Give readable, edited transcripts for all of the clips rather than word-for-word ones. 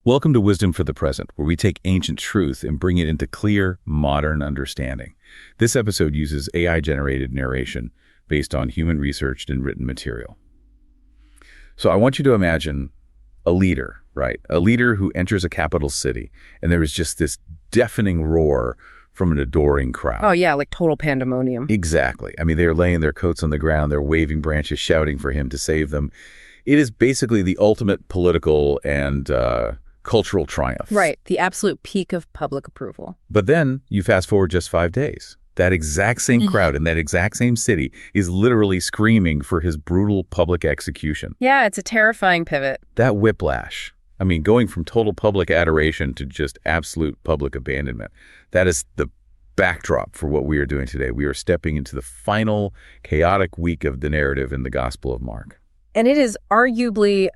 Welcome to Wisdom for the Present, where we take ancient truth and bring it into clear, modern understanding. This episode uses AI-generated narration based on human-researched and written material. So I want you to imagine a leader, right? A leader who enters a capital city, and there is just this deafening roar from an adoring crowd. Oh, yeah, like total pandemonium. Exactly. I mean, they're laying their coats on the ground, they're waving branches, shouting for him to save them. It is basically the ultimate political and cultural triumph. Right, the absolute peak of public approval. But then you fast forward just 5 days. That exact same crowd in that exact same city is literally screaming for his brutal public execution. Yeah, it's a terrifying pivot. That whiplash, I mean, going from total public adoration to just absolute public abandonment, that is the backdrop for what we are doing today. We are stepping into the final chaotic week of the narrative in the Gospel of Mark. And it is arguably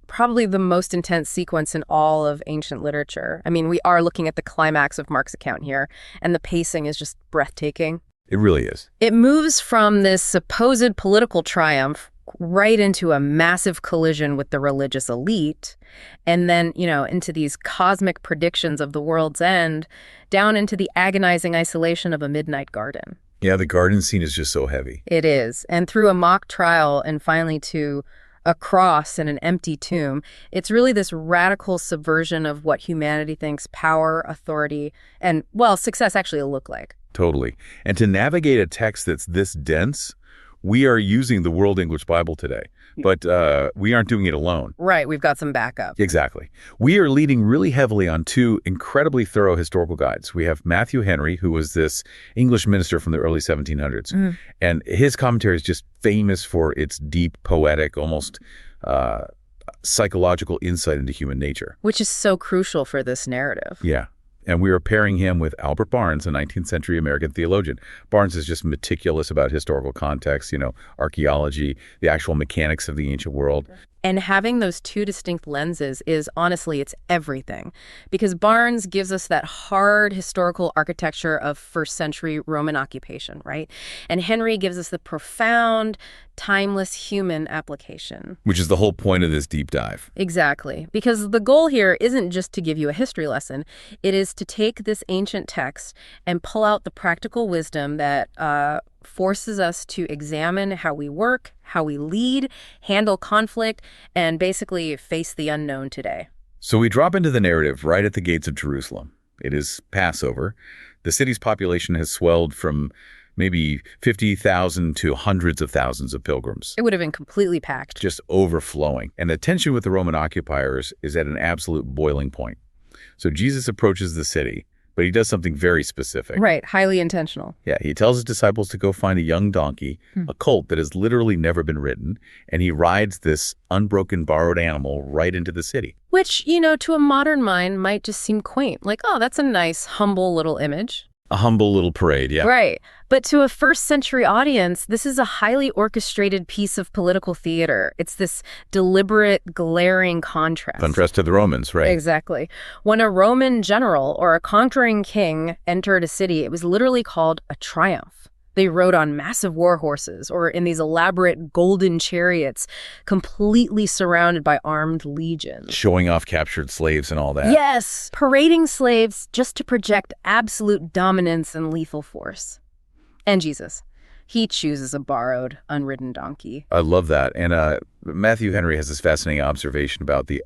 probably the most intense sequence in all of ancient literature. I mean, we are looking at the climax of Mark's account here, and the pacing is just breathtaking. It really is. It moves from this supposed political triumph right into a massive collision with the religious elite, and then, into these cosmic predictions of the world's end, down into the agonizing isolation of a midnight garden. Yeah, the garden scene is just so heavy. It is. And through a mock trial and finally to a cross and an empty tomb, it's really this radical subversion of what humanity thinks power, authority, and, well, success actually will look like. Totally. And to navigate a text that's this dense, we are using the World English Bible today, but we aren't doing it alone. Right, we've got some backup. Exactly. We are leading really heavily on 2 incredibly thorough historical guides. We have Matthew Henry, who was this English minister from the early 1700s, and his commentary is just famous for its deep, poetic, almost psychological insight into human nature. Which is so crucial for this narrative. Yeah. And we are pairing him with Albert Barnes, a 19th century American theologian. Barnes is just meticulous about historical context, archaeology, the actual mechanics of the ancient world. And having those 2 distinct lenses is, honestly, it's everything. Because Barnes gives us that hard historical architecture of first century Roman occupation, right? And Henry gives us the profound, timeless human application. Which is the whole point of this deep dive. Exactly. Because the goal here isn't just to give you a history lesson. It is to take this ancient text and pull out the practical wisdom that forces us to examine how we work, how we lead, handle conflict, and basically face the unknown today. So we drop into the narrative right at the gates of Jerusalem. It is Passover. The city's population has swelled from maybe 50,000 to hundreds of thousands of pilgrims. It would have been completely packed. Just overflowing. And the tension with the Roman occupiers is at an absolute boiling point. So Jesus approaches the city, but he does something very specific. Right, highly intentional. Yeah, he tells his disciples to go find a young donkey, a colt that has literally never been ridden, and he rides this unbroken borrowed animal right into the city. Which, to a modern mind might just seem quaint. Like, oh, that's a nice, humble little image. A humble little parade, yeah. Right. But to a first century audience, this is a highly orchestrated piece of political theater. It's this deliberate, glaring contrast. Contrast to the Romans, right? Exactly. When a Roman general or a conquering king entered a city, it was literally called a triumph. They rode on massive war horses or in these elaborate golden chariots, completely surrounded by armed legions. Showing off captured slaves and all that. Yes, parading slaves just to project absolute dominance and lethal force. And Jesus, he chooses a borrowed, unridden donkey. I love that. And Matthew Henry has this fascinating observation about the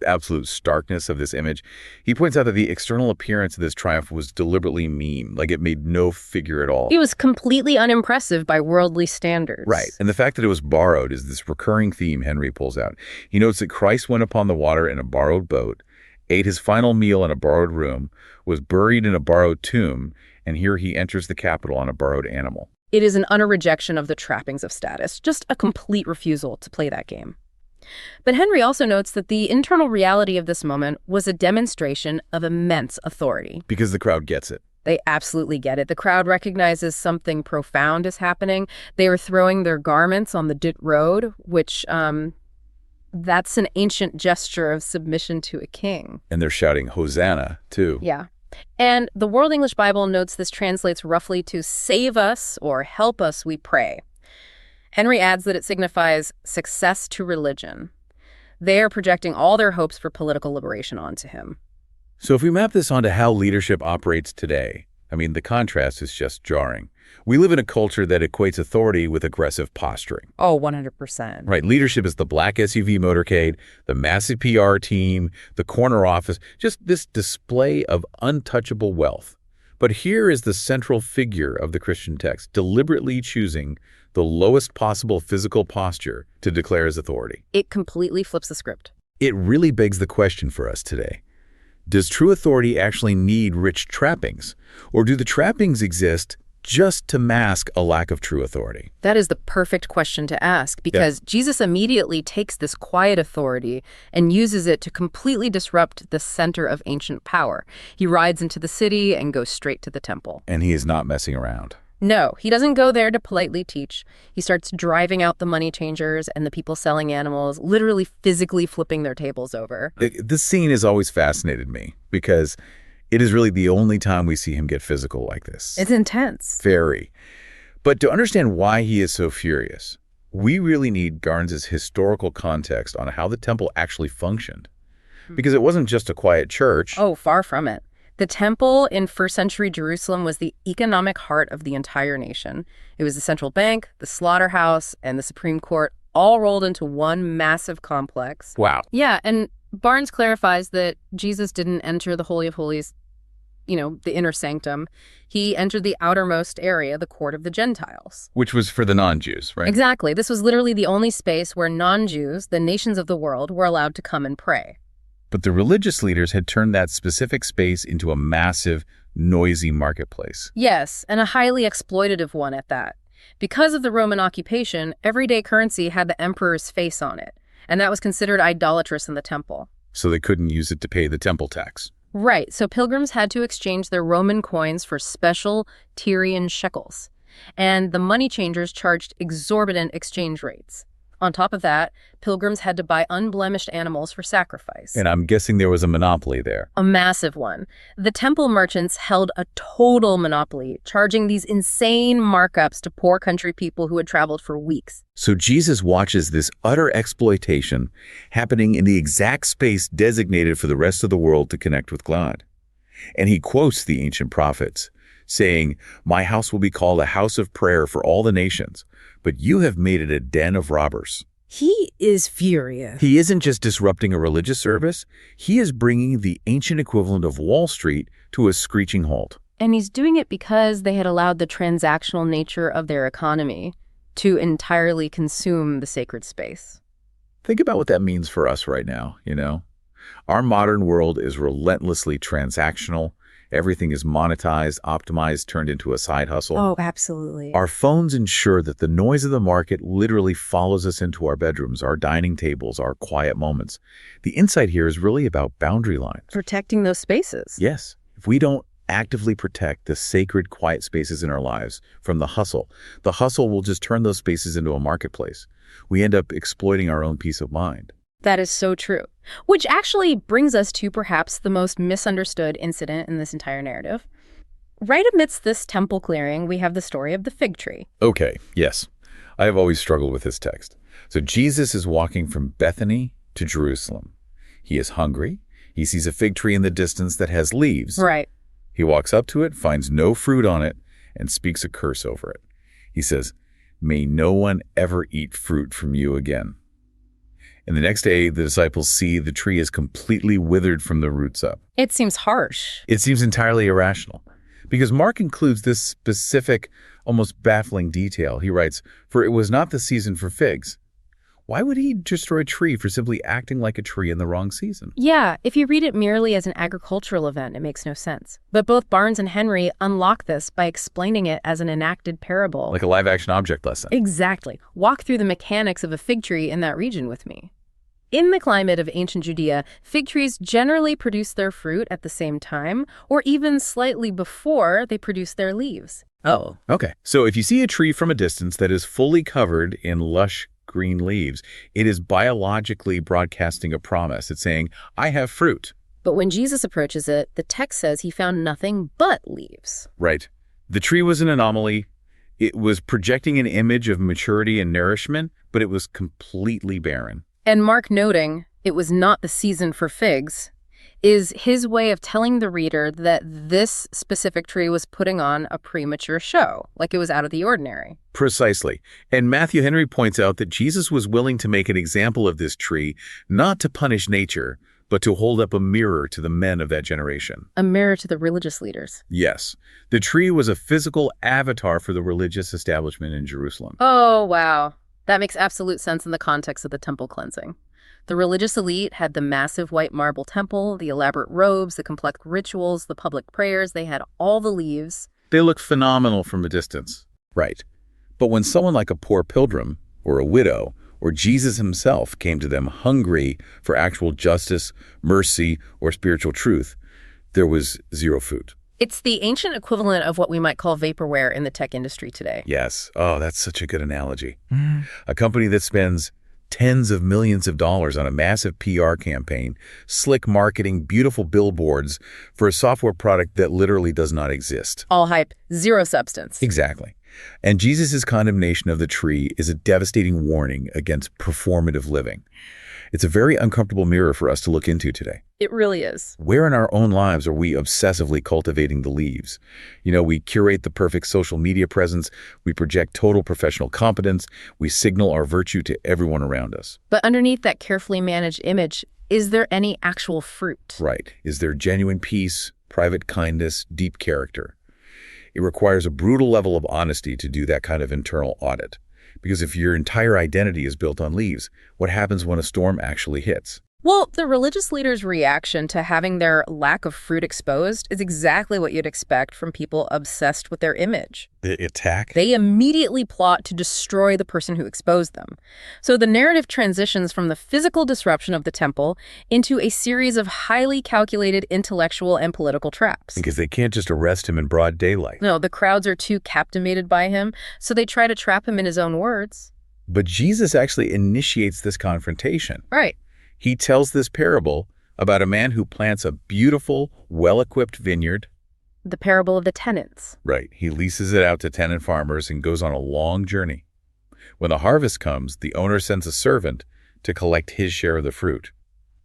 absolute starkness of this image. He points out that the external appearance of this triumph was deliberately mean, like it made no figure at all. He was completely unimpressive by worldly standards. Right. And the fact that it was borrowed is this recurring theme Henry pulls out. He notes that Christ went upon the water in a borrowed boat, ate his final meal in a borrowed room, was buried in a borrowed tomb, and here he enters the capital on a borrowed animal. It is an utter rejection of the trappings of status, just a complete refusal to play that game. But Henry also notes that the internal reality of this moment was a demonstration of immense authority. Because the crowd gets it. They absolutely get it. The crowd recognizes something profound is happening. They are throwing their garments on the dit road, which that's an ancient gesture of submission to a king. And they're shouting Hosanna, too. Yeah. And the World English Bible notes this translates roughly to save us or help us, we pray. Henry adds that it signifies success to religion. They are projecting all their hopes for political liberation onto him. So if we map this onto how leadership operates today, I mean, the contrast is just jarring. We live in a culture that equates authority with aggressive posturing. Oh, 100%. Right, leadership is the black SUV motorcade, the massive PR team, the corner office, just this display of untouchable wealth. But here is the central figure of the Christian text, deliberately choosing the lowest possible physical posture to declare his authority. It completely flips the script. It really begs the question for us today. Does true authority actually need rich trappings? Or do the trappings exist just to mask a lack of true authority? That is the perfect question to ask, because Jesus immediately takes this quiet authority and uses it to completely disrupt the center of ancient power. He rides into the city and goes straight to the temple. And he is not messing around. No, he doesn't go there to politely teach. He starts driving out the money changers and the people selling animals, literally physically flipping their tables over. This scene has always fascinated me because it is really the only time we see him get physical like this. It's intense. Very. But to understand why he is so furious, we really need Garnes's historical context on how the temple actually functioned. Because it wasn't just a quiet church. Oh, far from it. The temple in first century Jerusalem was the economic heart of the entire nation. It was the central bank, the slaughterhouse, and the Supreme Court, all rolled into one massive complex. Wow. Yeah, and Barnes clarifies that Jesus didn't enter the Holy of Holies, the inner sanctum. He entered the outermost area, the court of the Gentiles. Which was for the non-Jews, right? Exactly. This was literally the only space where non-Jews, the nations of the world, were allowed to come and pray. But the religious leaders had turned that specific space into a massive, noisy marketplace. Yes, and a highly exploitative one at that. Because of the Roman occupation, everyday currency had the emperor's face on it, and that was considered idolatrous in the temple. So they couldn't use it to pay the temple tax. Right, so pilgrims had to exchange their Roman coins for special Tyrian shekels, and the money changers charged exorbitant exchange rates. On top of that, pilgrims had to buy unblemished animals for sacrifice. And I'm guessing there was a monopoly there. A massive one. The temple merchants held a total monopoly, charging these insane markups to poor country people who had traveled for weeks. So Jesus watches this utter exploitation happening in the exact space designated for the rest of the world to connect with God. And he quotes the ancient prophets, saying, "My house will be called a house of prayer for all the nations, but you have made it a den of robbers." He is furious. He isn't just disrupting a religious service, he is bringing the ancient equivalent of Wall Street to a screeching halt. And he's doing it because they had allowed the transactional nature of their economy to entirely consume the sacred space. Think about what that means for us right now, Our modern world is relentlessly transactional. Everything is monetized, optimized, turned into a side hustle. Oh, absolutely. Our phones ensure that the noise of the market literally follows us into our bedrooms, our dining tables, our quiet moments. The insight here is really about boundary lines. Protecting those spaces. Yes. If we don't actively protect the sacred, quiet spaces in our lives from the hustle will just turn those spaces into a marketplace. We end up exploiting our own peace of mind. That is so true. Which actually brings us to perhaps the most misunderstood incident in this entire narrative. Right amidst this temple clearing, we have the story of the fig tree. Okay, yes. I have always struggled with this text. So Jesus is walking from Bethany to Jerusalem. He is hungry. He sees a fig tree in the distance that has leaves. Right. He walks up to it, finds no fruit on it, and speaks a curse over it. He says, "May no one ever eat fruit from you again." And the next day, the disciples see the tree is completely withered from the roots up. It seems harsh. It seems entirely irrational. Because Mark includes this specific, almost baffling detail. He writes, "For it was not the season for figs." Why would he destroy a tree for simply acting like a tree in the wrong season? Yeah, if you read it merely as an agricultural event, it makes no sense. But both Barnes and Henry unlock this by explaining it as an enacted parable. Like a live-action object lesson. Exactly. Walk through the mechanics of a fig tree in that region with me. In the climate of ancient Judea, fig trees generally produce their fruit at the same time, or even slightly before they produce their leaves. Oh, okay. So if you see a tree from a distance that is fully covered in lush green leaves, it is biologically broadcasting a promise. It's saying, "I have fruit." But when Jesus approaches it, the text says he found nothing but leaves. Right. The tree was an anomaly. It was projecting an image of maturity and nourishment, but it was completely barren. And Mark noting it was not the season for figs is his way of telling the reader that this specific tree was putting on a premature show, like it was out of the ordinary. Precisely. And Matthew Henry points out that Jesus was willing to make an example of this tree, not to punish nature, but to hold up a mirror to the men of that generation. A mirror to the religious leaders. Yes. The tree was a physical avatar for the religious establishment in Jerusalem. Oh, wow. That makes absolute sense in the context of the temple cleansing. The religious elite had the massive white marble temple, the elaborate robes, the complex rituals, the public prayers. They had all the leaves. They looked phenomenal from a distance. Right. But when someone like a poor pilgrim, or a widow, or Jesus himself came to them hungry for actual justice, mercy, or spiritual truth, there was zero food. It's the ancient equivalent of what we might call vaporware in the tech industry today. Yes. Oh, that's such a good analogy. A company that spends tens of millions of dollars on a massive PR campaign, slick marketing, beautiful billboards for a software product that literally does not exist. All hype, zero substance. Exactly. And Jesus' condemnation of the tree is a devastating warning against performative living. It's a very uncomfortable mirror for us to look into today. It really is. Where in our own lives are we obsessively cultivating the leaves? We curate the perfect social media presence, we project total professional competence, we signal our virtue to everyone around us. But underneath that carefully managed image, is there any actual fruit? Right. Is there genuine peace, private kindness, deep character? It requires a brutal level of honesty to do that kind of internal audit. Because if your entire identity is built on leaves, what happens when a storm actually hits? Well, the religious leaders' reaction to having their lack of fruit exposed is exactly what you'd expect from people obsessed with their image. The attack? They immediately plot to destroy the person who exposed them. So the narrative transitions from the physical disruption of the temple into a series of highly calculated intellectual and political traps. Because they can't just arrest him in broad daylight. No, the crowds are too captivated by him, so they try to trap him in his own words. But Jesus actually initiates this confrontation. Right. He tells this parable about a man who plants a beautiful, well-equipped vineyard. The parable of the tenants. Right. He leases it out to tenant farmers and goes on a long journey. When the harvest comes, the owner sends a servant to collect his share of the fruit.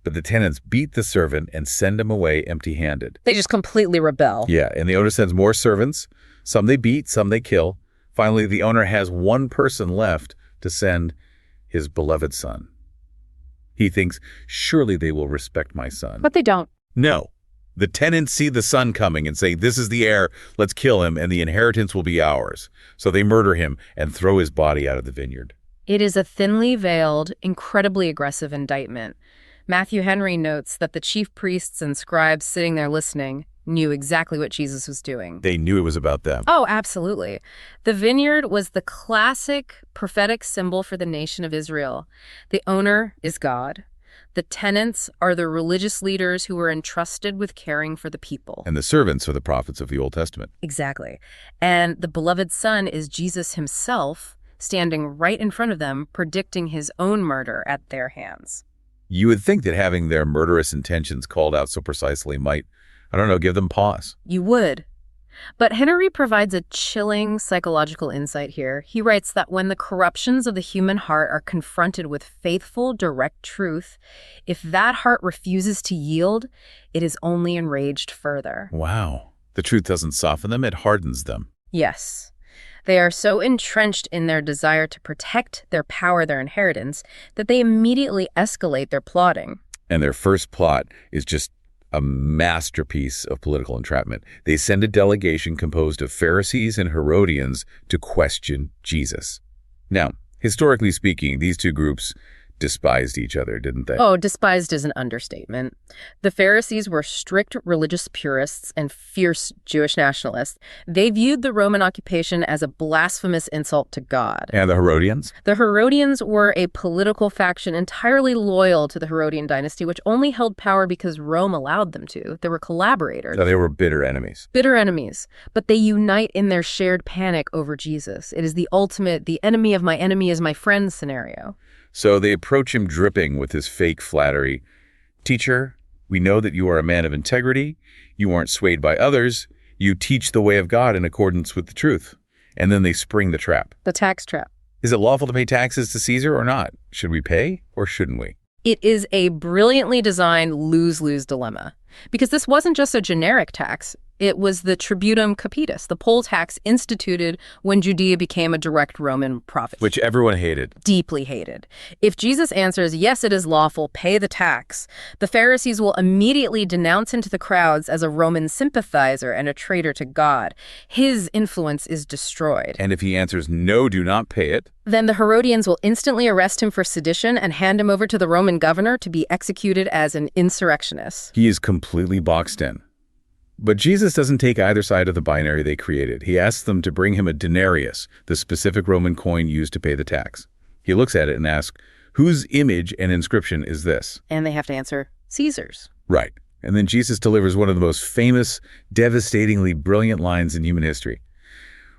But the tenants beat the servant and send him away empty-handed. They just completely rebel. Yeah, and the owner sends more servants. Some they beat, some they kill. Finally, the owner has one person left to send his beloved son. He thinks, surely they will respect my son. But they don't. No. The tenants see the son coming and say, this is the heir, let's kill him, and the inheritance will be ours. So they murder him and throw his body out of the vineyard. It is a thinly veiled, incredibly aggressive indictment. Matthew Henry notes that the chief priests and scribes sitting there listening knew exactly what Jesus was doing. They knew it was about them. Oh, absolutely. The vineyard was the classic prophetic symbol for the nation of Israel. The owner is God. The tenants are the religious leaders who were entrusted with caring for the people. And the servants are the prophets of the Old Testament. Exactly. And the beloved son is Jesus himself, standing right in front of them, predicting his own murder at their hands. You would think that having their murderous intentions called out so precisely might, give them pause. You would. But Henry provides a chilling psychological insight here. He writes that when the corruptions of the human heart are confronted with faithful, direct truth, if that heart refuses to yield, it is only enraged further. Wow. The truth doesn't soften them, it hardens them. Yes. They are so entrenched in their desire to protect their power, their inheritance, that they immediately escalate their plotting. And their first plot is just a masterpiece of political entrapment. They send a delegation composed of Pharisees and Herodians to question Jesus. Now, historically speaking, these two groups despised each other, didn't they? Oh, despised is an understatement. The Pharisees were strict religious purists and fierce Jewish nationalists. They viewed the Roman occupation as a blasphemous insult to God. And the Herodians? The Herodians were a political faction entirely loyal to the Herodian dynasty, which only held power because Rome allowed them to. They were collaborators. So they were bitter enemies. Bitter enemies. But they unite in their shared panic over Jesus. It is the ultimate, the enemy of my enemy is my friend scenario. So they approach him dripping with his fake flattery. Teacher, we know that you are a man of integrity. You aren't swayed by others. You teach the way of God in accordance with the truth. And then they spring the trap. The tax trap. Is it lawful to pay taxes to Caesar or not? Should we pay or shouldn't we? It is a brilliantly designed lose-lose dilemma, because this wasn't just a generic tax. It was the tributum capitis, the poll tax instituted when Judea became a direct Roman province. Which everyone hated. Deeply hated. If Jesus answers, yes, it is lawful, pay the tax, the Pharisees will immediately denounce him to the crowds as a Roman sympathizer and a traitor to God. His influence is destroyed. And if he answers, no, do not pay it, then the Herodians will instantly arrest him for sedition and hand him over to the Roman governor to be executed as an insurrectionist. he is completely boxed in. But Jesus doesn't take either side of the binary they created. He asks them to bring him a denarius, the specific Roman coin used to pay the tax. He looks at it and asks, whose image and inscription is this? And they have to answer, Caesar's. Right. And then Jesus delivers one of the most famous, devastatingly brilliant lines in human history.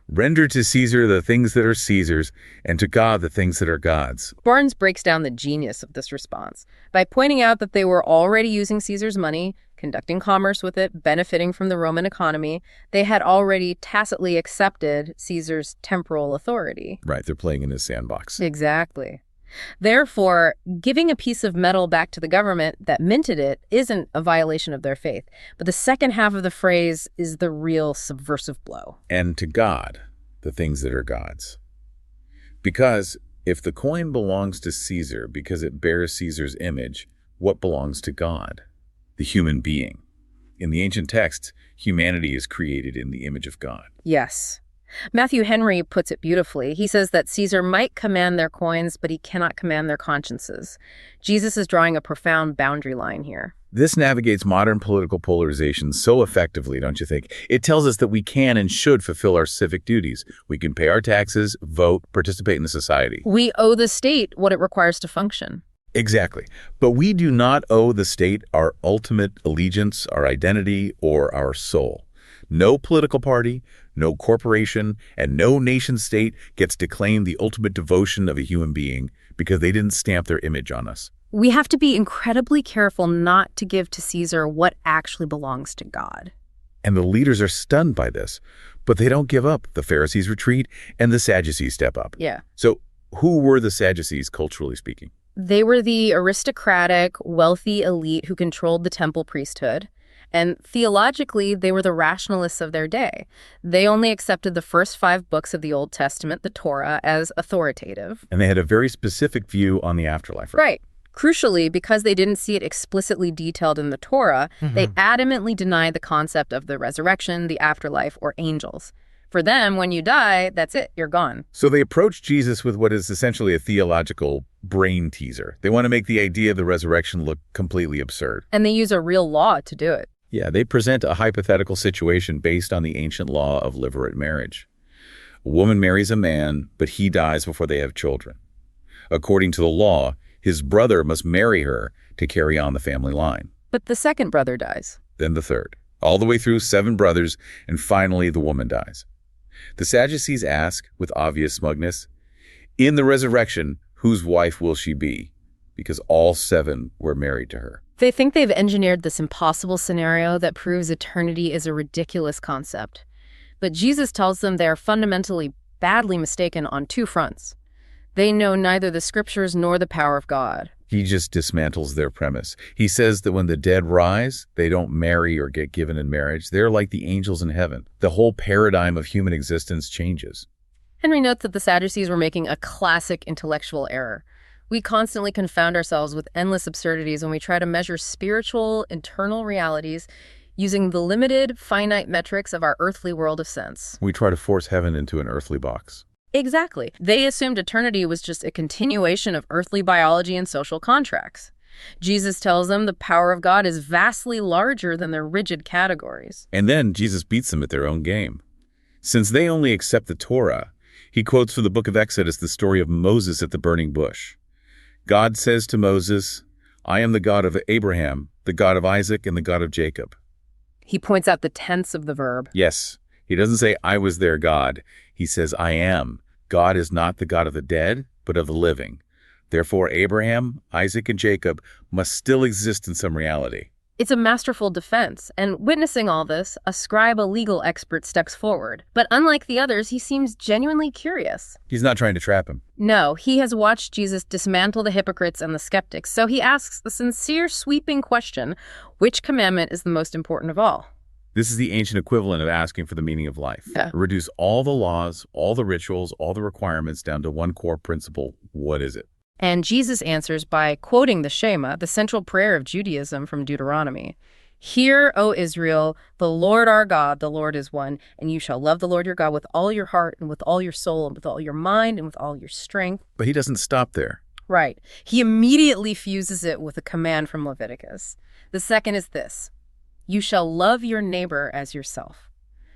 Render to Caesar the things that are Caesar's, and to God the things that are God's. Barnes breaks down the genius of this response by pointing out that they were already using Caesar's money, conducting commerce with it, benefiting from the Roman economy. They had already tacitly accepted Caesar's temporal authority. Right, they're playing in his sandbox. Exactly. Therefore, giving a piece of metal back to the government that minted it isn't a violation of their faith. But the second half of the phrase is the real subversive blow. And to God, the things that are God's. Because if the coin belongs to Caesar because it bears Caesar's image, what belongs to God? The human being. In the ancient texts, humanity is created in the image of God. Yes. Matthew Henry puts it beautifully. He says that Caesar might command their coins, but he cannot command their consciences. Jesus is drawing a profound boundary line here. This navigates modern political polarization so effectively, don't you think? It tells us that we can and should fulfill our civic duties. We can pay our taxes, vote, participate in the society. We owe the state what it requires to function. Exactly. But we do not owe the state our ultimate allegiance, our identity, or our soul. No political party, no corporation, and no nation state gets to claim the ultimate devotion of a human being because they didn't stamp their image on us. We have to be incredibly careful not to give to Caesar what actually belongs to God. And the leaders are stunned by this, but they don't give up. The Pharisees retreat, and the Sadducees step up. Yeah. So who were the Sadducees, culturally speaking? They were the aristocratic, wealthy elite who controlled the temple priesthood. And theologically, they were the rationalists of their day. They only accepted the first 5 books of the Old Testament, the Torah, as authoritative. And they had a very specific view on the afterlife. Right. Crucially, because they didn't see it explicitly detailed in the Torah, they adamantly denied the concept of the resurrection, the afterlife, or angels. For them, when you die, that's it, you're gone. So they approach Jesus with what is essentially a theological brain teaser. They want to make the idea of the resurrection look completely absurd. And they use a real law to do it. Yeah, they present a hypothetical situation based on the ancient law of levirate marriage. A woman marries a man, but he dies before they have children. According to the law, his brother must marry her to carry on the family line. But the second brother dies. Then the third. All the way through 7 brothers, and finally the woman dies. The Sadducees ask, with obvious smugness, in the resurrection, whose wife will she be? Because all 7 were married to her. They think they've engineered this impossible scenario that proves eternity is a ridiculous concept. But Jesus tells them they are fundamentally badly mistaken on 2 fronts. They know neither the scriptures nor the power of God. He just dismantles their premise. He says that when the dead rise, they don't marry or get given in marriage. They're like the angels in heaven. The whole paradigm of human existence changes. Henry notes that the Sadducees were making a classic intellectual error. We constantly confound ourselves with endless absurdities when we try to measure spiritual, internal realities using the limited, finite metrics of our earthly world of sense. We try to force heaven into an earthly box. Exactly. They assumed eternity was just a continuation of earthly biology and social contracts. Jesus tells them the power of God is vastly larger than their rigid categories. And then Jesus beats them at their own game. Since they only accept the Torah, he quotes from the book of Exodus the story of Moses at the burning bush. God says to Moses, I am the God of Abraham, the God of Isaac, and the God of Jacob. He points out the tense of the verb. Yes, he doesn't say, I was their God. He says, I am. God is not the God of the dead, but of the living. Therefore, Abraham, Isaac, and Jacob must still exist in some reality. It's a masterful defense, and witnessing all this, a scribe, a legal expert, steps forward. But unlike the others, he seems genuinely curious. He's not trying to trap him. No, he has watched Jesus dismantle the hypocrites and the skeptics, so he asks the sincere, sweeping question, which commandment is the most important of all? This is the ancient equivalent of asking for the meaning of life. Yeah. Reduce all the laws, all the rituals, all the requirements down to one core principle. What is it? And Jesus answers by quoting the Shema, the central prayer of Judaism from Deuteronomy. Hear, O Israel, the Lord our God, the Lord is one, and you shall love the Lord your God with all your heart and with all your soul and with all your mind and with all your strength. But he doesn't stop there. Right. He immediately fuses it with a command from Leviticus. The second is this: you shall love your neighbor as yourself.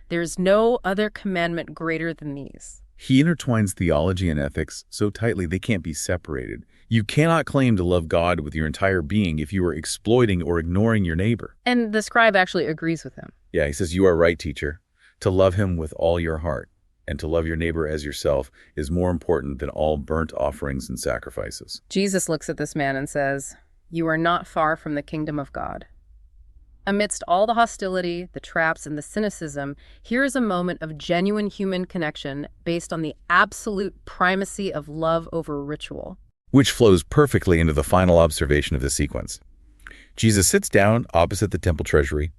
There is no other commandment greater than these. He intertwines theology and ethics so tightly they can't be separated. You cannot claim to love God with your entire being if you are exploiting or ignoring your neighbor. And the scribe actually agrees with him. Yeah, he says, you are right, teacher. To love him with all your heart and to love your neighbor as yourself is more important than all burnt offerings and sacrifices. Jesus looks at this man and says, you are not far from the kingdom of God. Amidst all the hostility, the traps, and the cynicism, here is a moment of genuine human connection based on the absolute primacy of love over ritual. Which flows perfectly into the final observation of the sequence. Jesus sits down opposite the temple treasury.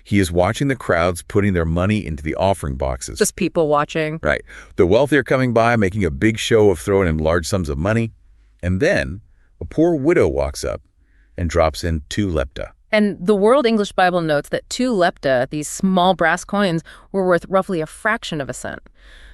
He is watching the crowds putting their money into the offering boxes. Just people watching. Right. The wealthy are coming by, making a big show of throwing in large sums of money. And then a poor widow walks up and drops in 2 lepta. And the World English Bible notes that 2 lepta, these small brass coins, were worth roughly a fraction of a cent.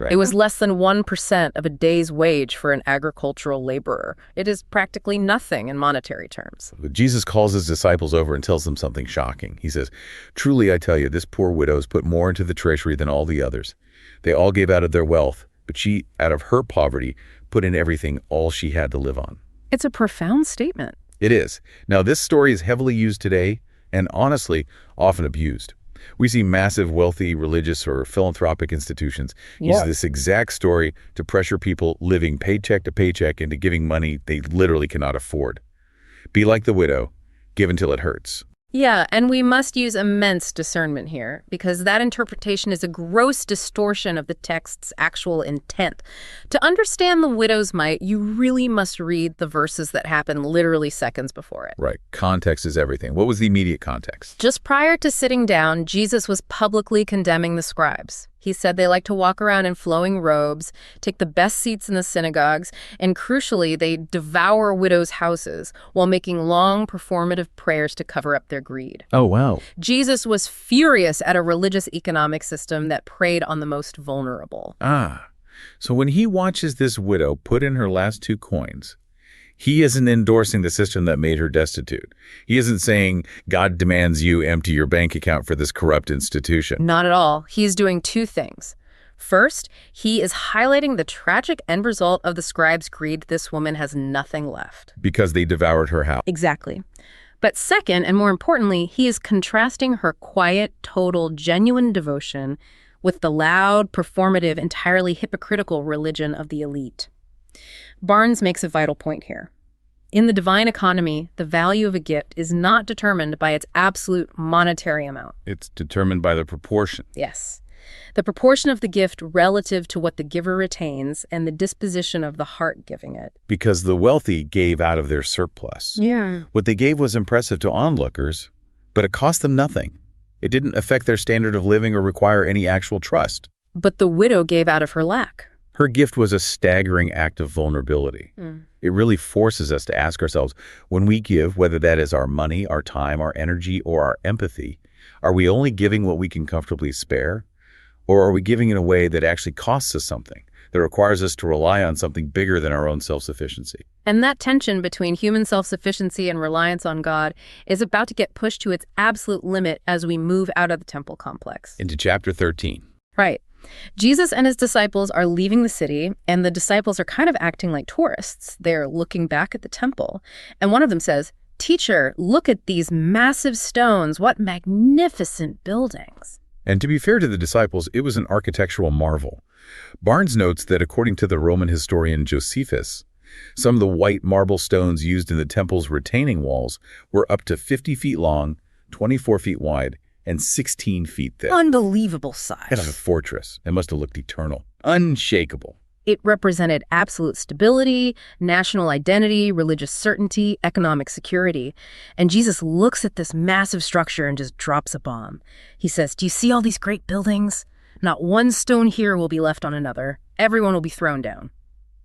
Right. It was less than 1% of a day's wage for an agricultural laborer. It is practically nothing in monetary terms. But Jesus calls his disciples over and tells them something shocking. He says, truly, I tell you, this poor widow has put more into the treasury than all the others. They all gave out of their wealth, but she, out of her poverty, put in everything, all she had to live on. It's a profound statement. It is. Now, this story is heavily used today and, honestly, often abused. We see massive, wealthy, religious or philanthropic institutions use this exact story to pressure people living paycheck to paycheck into giving money they literally cannot afford. Be like the widow, give until it hurts. Yeah, and we must use immense discernment here, because that interpretation is a gross distortion of the text's actual intent. To understand the widow's mite, you really must read the verses that happen literally seconds before it. Right. Context is everything. What was the immediate context? Just prior to sitting down, Jesus was publicly condemning the scribes. He said they like to walk around in flowing robes, take the best seats in the synagogues, and crucially, they devour widows' houses while making long performative prayers to cover up their greed. Oh, wow. Jesus was furious at a religious economic system that preyed on the most vulnerable. So when he watches this widow put in her last 2 coins, he isn't endorsing the system that made her destitute. He isn't saying God demands you empty your bank account for this corrupt institution. Not at all. He's doing 2 things. First, he is highlighting the tragic end result of the scribes' greed. This woman has nothing left. Because they devoured her house. Exactly. But second, and more importantly, he is contrasting her quiet, total, genuine devotion with the loud, performative, entirely hypocritical religion of the elite. Barnes makes a vital point here. In the divine economy, the value of a gift is not determined by its absolute monetary amount. It's determined by the proportion. Yes. The proportion of the gift relative to what the giver retains and the disposition of the heart giving it. Because the wealthy gave out of their surplus. Yeah. What they gave was impressive to onlookers, but it cost them nothing. It didn't affect their standard of living or require any actual trust. But the widow gave out of her lack. Her gift was a staggering act of vulnerability. It really forces us to ask ourselves, when we give, whether that is our money, our time, our energy, or our empathy, are we only giving what we can comfortably spare? Or are we giving in a way that actually costs us something, that requires us to rely on something bigger than our own self-sufficiency? And that tension between human self-sufficiency and reliance on God is about to get pushed to its absolute limit as we move out of the temple complex. Into chapter 13. Right. Jesus and his disciples are leaving the city, and the disciples are kind of acting like tourists. They're looking back at the temple, and one of them says, "Teacher, look at these massive stones. What magnificent buildings." And to be fair to the disciples, it was an architectural marvel. Barnes notes that according to the Roman historian Josephus, some of the white marble stones used in the temple's retaining walls were up to 50 feet long, 24 feet wide and 16 feet thick. Unbelievable size. Kind of a fortress. It must have looked eternal. Unshakable. It represented absolute stability, national identity, religious certainty, economic security. And Jesus looks at this massive structure and just drops a bomb. He says, "Do you see all these great buildings? Not one stone here will be left on another. Everyone will be thrown down."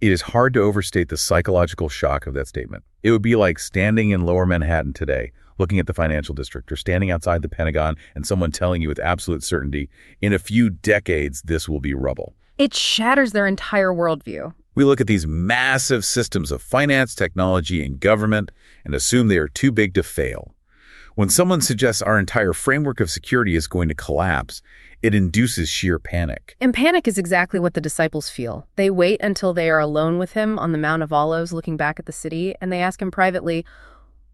It is hard to overstate the psychological shock of that statement. It would be like standing in Lower Manhattan today, looking at the financial district, or standing outside the Pentagon and someone telling you with absolute certainty, in a few decades, this will be rubble. It shatters their entire worldview. We look at these massive systems of finance, technology, and government and assume they are too big to fail. When someone suggests our entire framework of security is going to collapse, it induces sheer panic. And panic is exactly what the disciples feel. They wait until they are alone with him on the Mount of Olives looking back at the city, and they ask him privately,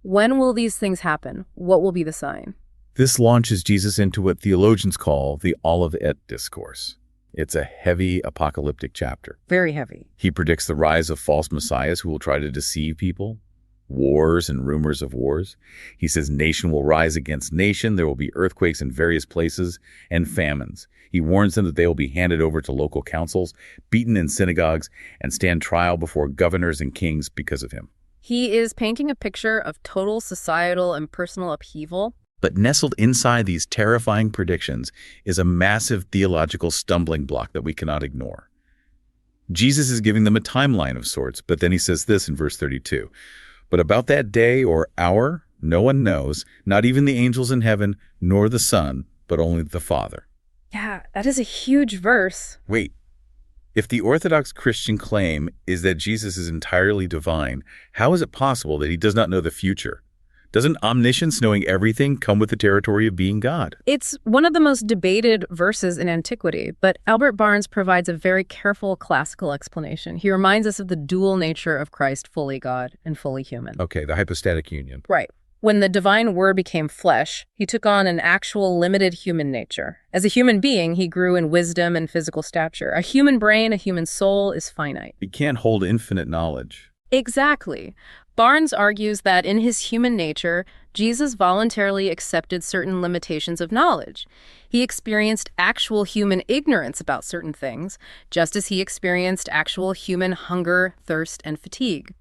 "When will these things happen? What will be the sign?" This launches Jesus into what theologians call the Olivet Discourse. It's a heavy apocalyptic chapter. Very heavy. He predicts the rise of false messiahs who will try to deceive people, wars and rumors of wars. He says nation will rise against nation, there will be earthquakes in various places, and famines. He warns them that they will be handed over to local councils, beaten in synagogues, and stand trial before governors and kings because of him. He is painting a picture of total societal and personal upheaval. But nestled inside these terrifying predictions is a massive theological stumbling block that we cannot ignore. Jesus is giving them a timeline of sorts, but then he says this in verse 32. "But about that day or hour, no one knows, not even the angels in heaven, nor the Son, but only the Father." Yeah, that is a huge verse. Wait, if the Orthodox Christian claim is that Jesus is entirely divine, how is it possible that he does not know the future? Doesn't omniscience, knowing everything, come with the territory of being God? It's one of the most debated verses in antiquity, but Albert Barnes provides a very careful classical explanation. He reminds us of the dual nature of Christ, fully God and fully human. Okay, the hypostatic union. Right. When the divine word became flesh, he took on an actual limited human nature. As a human being, he grew in wisdom and physical stature. A human brain, a human soul is finite. He can't hold infinite knowledge. Exactly. Barnes argues that in his human nature, Jesus voluntarily accepted certain limitations of knowledge. He experienced actual human ignorance about certain things, just as he experienced actual human hunger, thirst, and fatigue.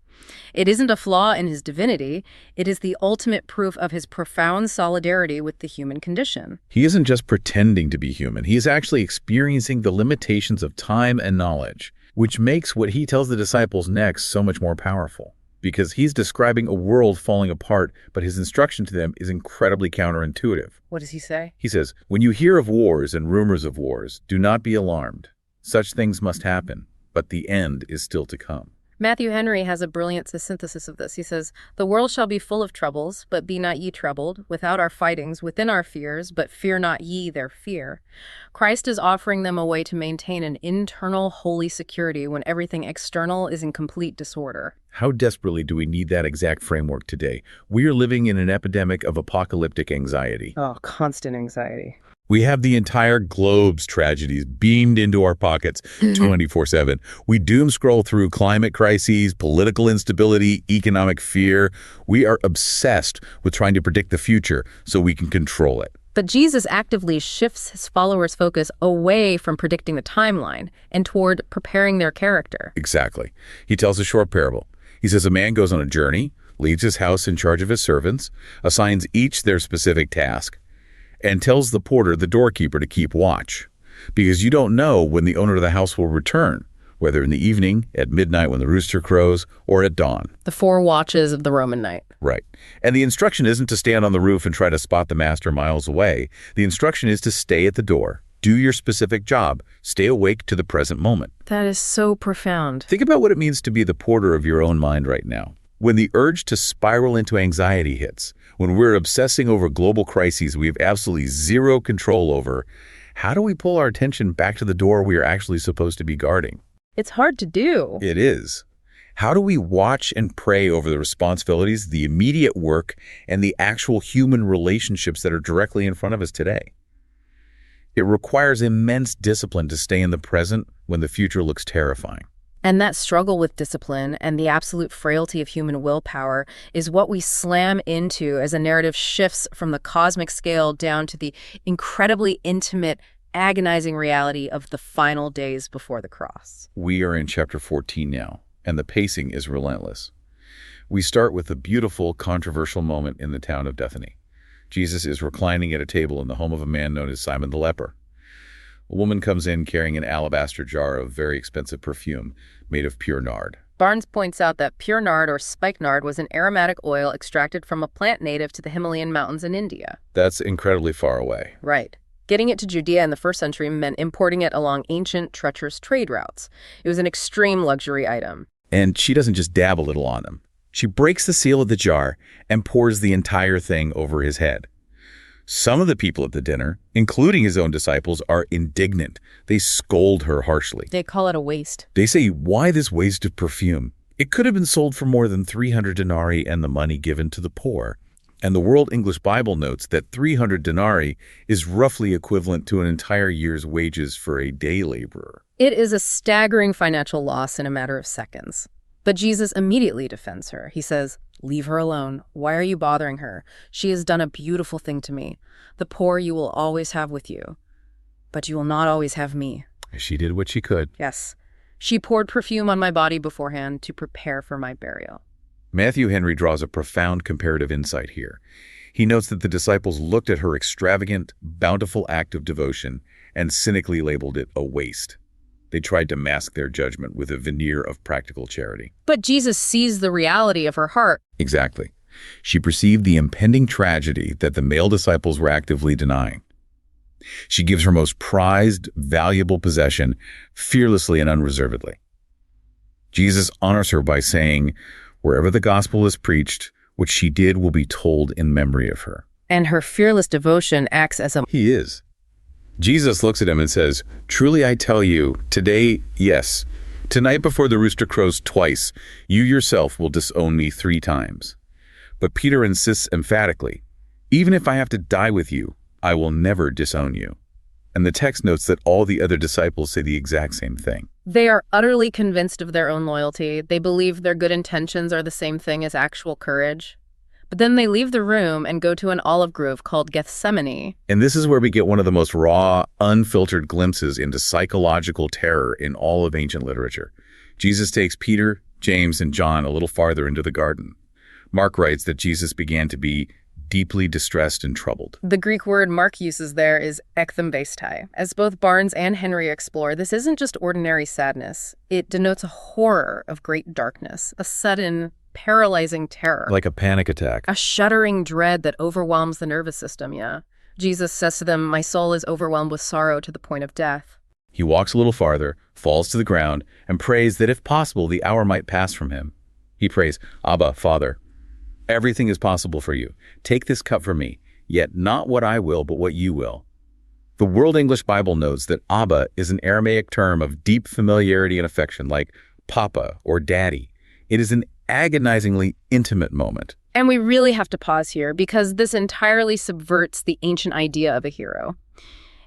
It isn't a flaw in his divinity. It is the ultimate proof of his profound solidarity with the human condition. He isn't just pretending to be human. He is actually experiencing the limitations of time and knowledge, which makes what he tells the disciples next so much more powerful. Because he's describing a world falling apart, but his instruction to them is incredibly counterintuitive. What does he say? He says, "When you hear of wars and rumors of wars, do not be alarmed. Such things must happen, but the end is still to come." Matthew Henry has a brilliant synthesis of this. He says, "The world shall be full of troubles, but be not ye troubled, without our fightings, within our fears, but fear not ye their fear." Christ is offering them a way to maintain an internal holy security when everything external is in complete disorder. How desperately do we need that exact framework today? We are living in an epidemic of apocalyptic anxiety. Oh, constant anxiety. We have the entire globe's tragedies beamed into our pockets 24/7. We doom scroll through climate crises, political instability, economic fear. We are obsessed with trying to predict the future so we can control it. But Jesus actively shifts his followers' focus away from predicting the timeline and toward preparing their character. Exactly. He tells a short parable. He says a man goes on a journey, leaves his house in charge of his servants, assigns each their specific task, and tells the porter, the doorkeeper, to keep watch. Because you don't know when the owner of the house will return, whether in the evening, at midnight when the rooster crows, or at dawn. The 4 watches of the Roman night. Right. And the instruction isn't to stand on the roof and try to spot the master miles away. The instruction is to stay at the door. Do your specific job. Stay awake to the present moment. That is so profound. Think about what it means to be the porter of your own mind right now. When the urge to spiral into anxiety hits, when we're obsessing over global crises we have absolutely zero control over, how do we pull our attention back to the door we are actually supposed to be guarding? It's hard to do. It is. How do we watch and pray over the responsibilities, the immediate work, and the actual human relationships that are directly in front of us today? It requires immense discipline to stay in the present when the future looks terrifying. And that struggle with discipline and the absolute frailty of human willpower is what we slam into as a narrative shifts from the cosmic scale down to the incredibly intimate, agonizing reality of the final days before the cross. We are in chapter 14 now, and the pacing is relentless. We start with a beautiful, controversial moment in the town of Bethany. Jesus is reclining at a table in the home of a man known as Simon the leper. A woman comes in carrying an alabaster jar of very expensive perfume made of pure nard. Barnes points out that pure nard or spikenard was an aromatic oil extracted from a plant native to the Himalayan mountains in India. That's incredibly far away. Right. Getting it to Judea in the first century meant importing it along ancient, treacherous trade routes. It was an extreme luxury item. And she doesn't just dab a little on him. She breaks the seal of the jar and pours the entire thing over his head. Some of the people at the dinner, including his own disciples, are indignant. They scold her harshly. They call it a waste. They say, "Why this waste of perfume? It could have been sold for more than 300 denarii and the money given to the poor." And the World English Bible notes that 300 denarii is roughly equivalent to an entire year's wages for a day laborer. It is a staggering financial loss in a matter of seconds. But Jesus immediately defends her. He says, "Leave her alone. Why are you bothering her? She has done a beautiful thing to me. The poor you will always have with you, but you will not always have me." She did what she could. Yes. She poured perfume on my body beforehand to prepare for my burial. Matthew Henry draws a profound comparative insight here. He notes that the disciples looked at her extravagant, bountiful act of devotion and cynically labeled it a waste. They tried to mask their judgment with a veneer of practical charity. But Jesus sees the reality of her heart. Exactly. She perceived the impending tragedy that the male disciples were actively denying. She gives her most prized, valuable possession fearlessly and unreservedly. Jesus honors her by saying, "Wherever the gospel is preached, what she did will be told in memory of her." And her fearless devotion acts as a... He is. Jesus looks at him and says, "Truly I tell you, today, yes, tonight before the rooster crows twice, you yourself will disown me 3 times. But Peter insists emphatically, "Even if I have to die with you, I will never disown you." And the text notes that all the other disciples say the exact same thing. They are utterly convinced of their own loyalty. They believe their good intentions are the same thing as actual courage. But then they leave the room and go to an olive grove called Gethsemane. And this is where we get one of the most raw, unfiltered glimpses into psychological terror in all of ancient literature. Jesus takes Peter, James, and John a little farther into the garden. Mark writes that Jesus began to be deeply distressed and troubled. The Greek word Mark uses there is ekthymbaestai. As both Barnes and Henry explore, this isn't just ordinary sadness. It denotes a horror of great darkness, a sudden, paralyzing terror. Like a panic attack. A shuddering dread that overwhelms the nervous system, yeah. Jesus says to them, "My soul is overwhelmed with sorrow to the point of death." He walks a little farther, falls to the ground, and prays that if possible, the hour might pass from him. He prays, "Abba, Father, everything is possible for you. Take this cup from me, yet not what I will, but what you will." The World English Bible notes that Abba is an Aramaic term of deep familiarity and affection, like Papa or Daddy. It is an agonizingly intimate moment. And we really have to pause here because this entirely subverts the ancient idea of a hero.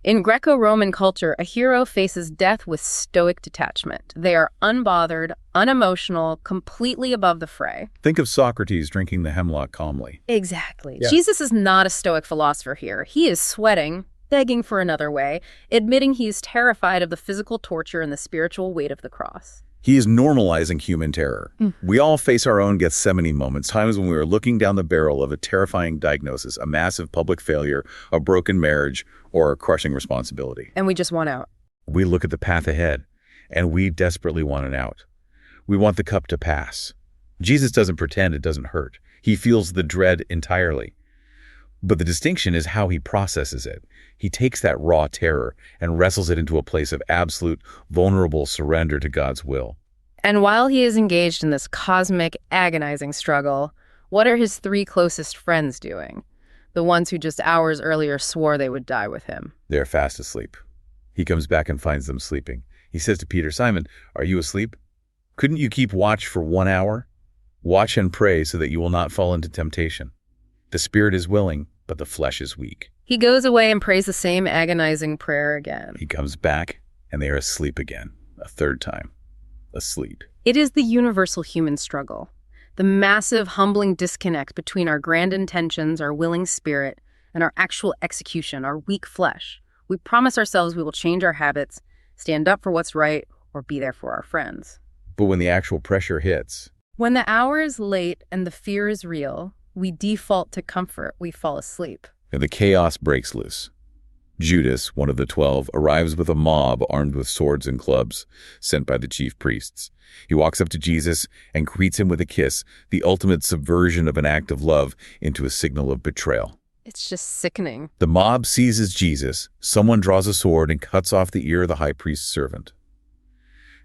In Greco-Roman culture, a hero faces death with stoic detachment. They are unbothered, unemotional, completely above the fray. Think of Socrates drinking the hemlock calmly. Exactly. Yeah. Jesus is not a stoic philosopher here. He is sweating, begging for another way, admitting he's terrified of the physical torture and the spiritual weight of the cross. He is normalizing human terror. We all face our own Gethsemane moments, times when we are looking down the barrel of a terrifying diagnosis, a massive public failure, a broken marriage, or a crushing responsibility. And we just want out. We look at the path ahead, and we desperately want an out. We want the cup to pass. Jesus doesn't pretend it doesn't hurt. He feels the dread entirely. But the distinction is how he processes it. He takes that raw terror and wrestles it into a place of absolute, vulnerable surrender to God's will. And while he is engaged in this cosmic, agonizing struggle, what are his 3 closest friends doing? The ones who just hours earlier swore they would die with him. They're fast asleep. He comes back and finds them sleeping. He says to Peter, "Simon, are you asleep? Couldn't you keep watch for 1 hour? Watch and pray so that you will not fall into temptation. The spirit is willing, but the flesh is weak." He goes away and prays the same agonizing prayer again. He comes back, and they are asleep again, a 3rd time. asleep. It is the universal human struggle, the massive, humbling disconnect between our grand intentions, our willing spirit, and our actual execution, our weak flesh. We promise ourselves we will change our habits, stand up for what's right, or be there for our friends. But when the actual pressure hits, When the hour is late and the fear is real, we default to comfort, we fall asleep. and the chaos breaks loose. Judas, one of the 12, arrives with a mob armed with swords and clubs, sent by the chief priests. He walks up to Jesus and greets him with a kiss, the ultimate subversion of an act of love into a signal of betrayal. It's just sickening. The mob seizes Jesus, someone draws a sword and cuts off the ear of the high priest's servant.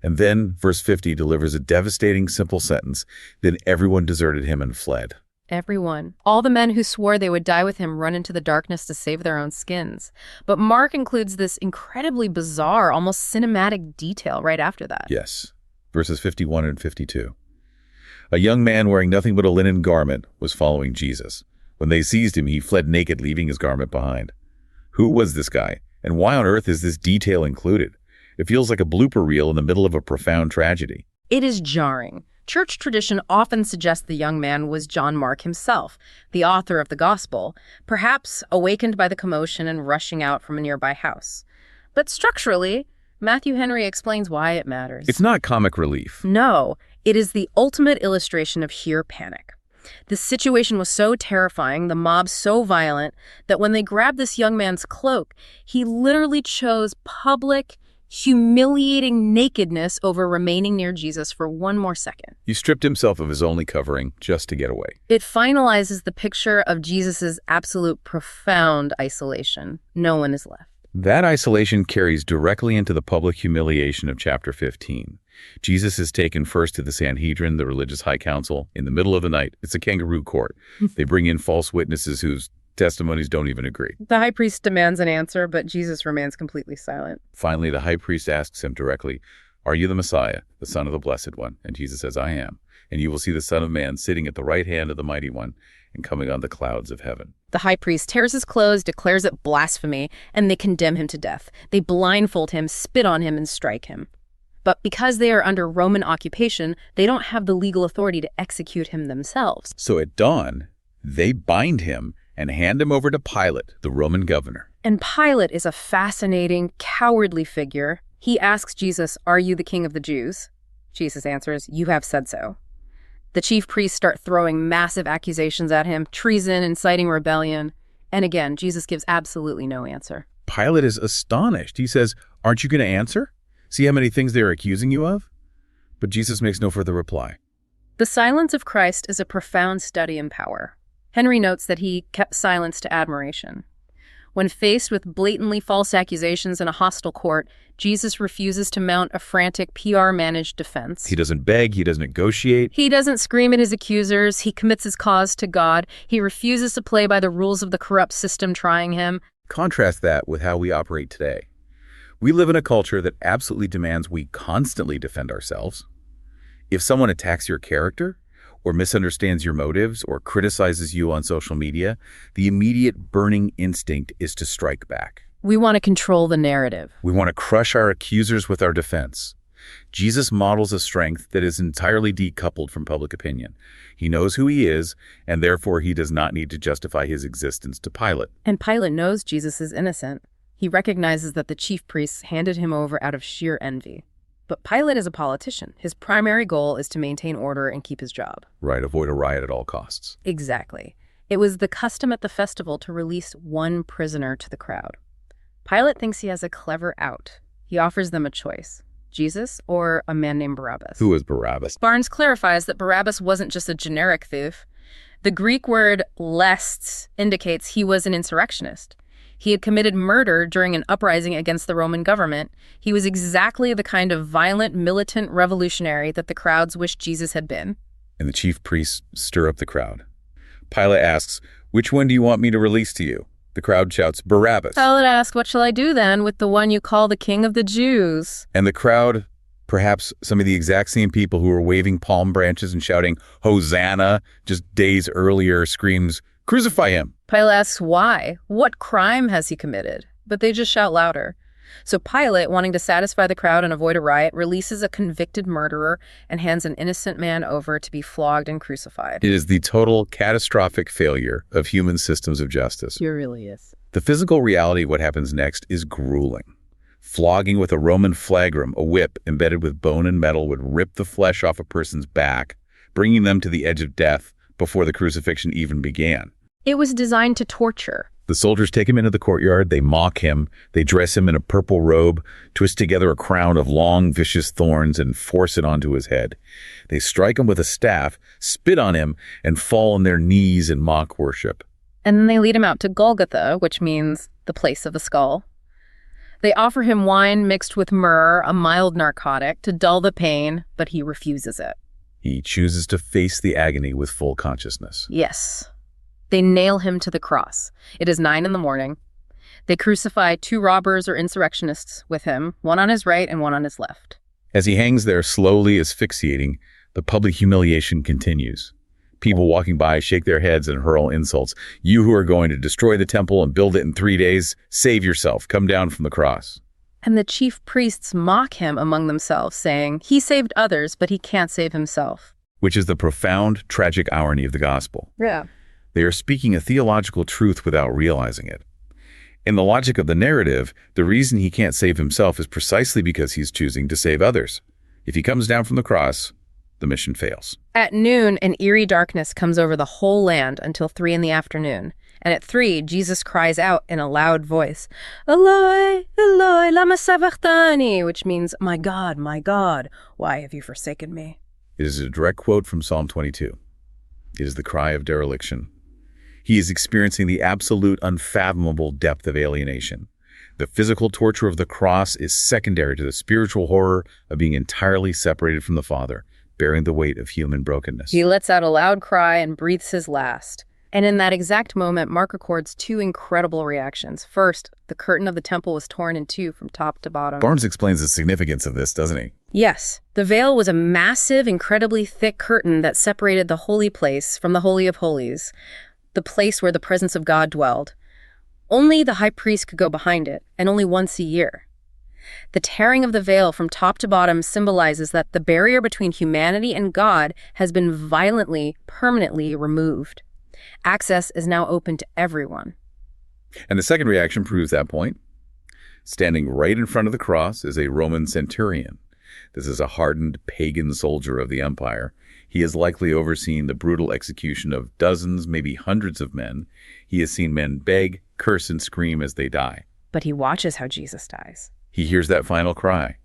And then, verse 50 delivers a devastating, simple sentence: then everyone deserted him and fled. Everyone. All the men who swore they would die with him run into the darkness to save their own skins. But Mark includes this incredibly bizarre, almost cinematic detail right after that. Yes. Verses 51 and 52. A young man wearing nothing but a linen garment was following Jesus. When they seized him, he fled naked, leaving his garment behind. Who was this guy? And why on earth is this detail included? It feels like a blooper reel in the middle of a profound tragedy. It is jarring. Church tradition often suggests the young man was John Mark himself, the author of the gospel, perhaps awakened by the commotion and rushing out from a nearby house. But structurally, Matthew Henry explains why it matters. It's not comic relief. No, it is the ultimate illustration of sheer panic. The situation was so terrifying, the mob so violent, that when they grabbed this young man's cloak, he literally chose public, humiliating nakedness over remaining near Jesus for one more second. He stripped himself of his only covering just to get away. It finalizes the picture of Jesus's absolute profound isolation. No one is left. That isolation carries directly into the public humiliation of chapter 15. Jesus is taken first to the Sanhedrin, the religious high council, in the middle of the night. It's a kangaroo court. They bring in false witnesses whose testimonies don't even agree. The high priest demands an answer, but Jesus remains completely silent. Finally, the high priest asks him directly, "Are you the Messiah, the Son of the Blessed One?" And Jesus says, "I am. And you will see the Son of Man sitting at the right hand of the Mighty One and coming on the clouds of heaven." The high priest tears his clothes, declares it blasphemy, and they condemn him to death. They blindfold him, spit on him, and strike him. But because they are under Roman occupation, they don't have the legal authority to execute him themselves. So at dawn, they bind him and hand him over to Pilate, the Roman governor. And Pilate is a fascinating, cowardly figure. He asks Jesus, "Are you the king of the Jews?" Jesus answers, "You have said so." The chief priests start throwing massive accusations at him, treason, inciting rebellion. And again, Jesus gives absolutely no answer. Pilate is astonished. He says, "Aren't you going to answer? See how many things they're accusing you of?" But Jesus makes no further reply. The silence of Christ is a profound study in power. Henry notes that he kept silence to admiration. When faced with blatantly false accusations in a hostile court, Jesus refuses to mount a frantic PR-managed defense. He doesn't beg. He doesn't negotiate. He doesn't scream at his accusers. He commits his cause to God. He refuses to play by the rules of the corrupt system trying him. Contrast that with how we operate today. We live in a culture that absolutely demands we constantly defend ourselves. If someone attacks your character, or misunderstands your motives, or criticizes you on social media, the immediate burning instinct is to strike back. We want to control the narrative. We want to crush our accusers with our defense. Jesus models a strength that is entirely decoupled from public opinion. He knows who he is, and therefore he does not need to justify his existence to Pilate. And Pilate knows Jesus is innocent. He recognizes that the chief priests handed him over out of sheer envy. But Pilate is a politician. His primary goal is to maintain order and keep his job. Right, avoid a riot at all costs. Exactly. It was the custom at the festival to release one prisoner to the crowd. Pilate thinks he has a clever out. He offers them a choice: Jesus or a man named Barabbas. Who is Barabbas? Barnes clarifies that Barabbas wasn't just a generic thief. The Greek word lestes indicates he was an insurrectionist. He had committed murder during an uprising against the Roman government. He was exactly the kind of violent, militant revolutionary that the crowds wished Jesus had been. And the chief priests stir up the crowd. Pilate asks, "Which one do you want me to release to you?" The crowd shouts, "Barabbas." Pilate asks, "What shall I do then with the one you call the king of the Jews?" And the crowd, perhaps some of the exact same people who were waving palm branches and shouting Hosanna just days earlier, screams, "Crucify him." Pilate asks why. What crime has he committed? But they just shout louder. So Pilate, wanting to satisfy the crowd and avoid a riot, releases a convicted murderer and hands an innocent man over to be flogged and crucified. It is the total catastrophic failure of human systems of justice. It really is. The physical reality of what happens next is grueling. Flogging with a Roman flagrum, a whip embedded with bone and metal, would rip the flesh off a person's back, bringing them to the edge of death before the crucifixion even began. It was designed to torture. The soldiers take him into the courtyard, they mock him, they dress him in a purple robe, twist together a crown of long, vicious thorns, and force it onto his head. They strike him with a staff, spit on him, and fall on their knees in mock worship. And then they lead him out to Golgotha, which means the place of the skull. They offer him wine mixed with myrrh, a mild narcotic, to dull the pain, but he refuses it. He chooses to face the agony with full consciousness. Yes. They nail him to the cross. It is 9 a.m. They crucify 2 robbers or insurrectionists with him, one on his right and one on his left. As he hangs there slowly asphyxiating, the public humiliation continues. People walking by shake their heads and hurl insults. You who are going to destroy the temple and build it in 3 days, save yourself, come down from the cross. And the chief priests mock him among themselves, saying, he saved others, but he can't save himself. Which is the profound, tragic irony of the gospel. Yeah. They are speaking a theological truth without realizing it. In the logic of the narrative, the reason he can't save himself is precisely because he's choosing to save others. If he comes down from the cross, the mission fails. At noon, an eerie darkness comes over the whole land until 3 p.m. And at 3, Jesus cries out in a loud voice, Eloi, Eloi, lama sabachthani, which means, my God, why have you forsaken me? It is a direct quote from Psalm 22. It is the cry of dereliction. He is experiencing the absolute unfathomable depth of alienation. The physical torture of the cross is secondary to the spiritual horror of being entirely separated from the Father, bearing the weight of human brokenness. He lets out a loud cry and breathes his last. And in that exact moment, Mark records 2 incredible reactions. First, the curtain of the temple was torn in 2 from top to bottom. Barnes explains the significance of this, doesn't he? Yes. The veil was a massive, incredibly thick curtain that separated the holy place from the Holy of Holies, the place where the presence of God dwelled. Only the high priest could go behind it, and only once a year. The tearing of the veil from top to bottom symbolizes that the barrier between humanity and God has been violently, permanently removed. Access is now open to everyone. And the second reaction proves that point. Standing right in front of the cross is a Roman centurion. This is a hardened pagan soldier of the empire. He has likely overseen the brutal execution of dozens, maybe hundreds of men. He has seen men beg, curse, and scream as they die. But he watches how Jesus dies. He hears that final cry.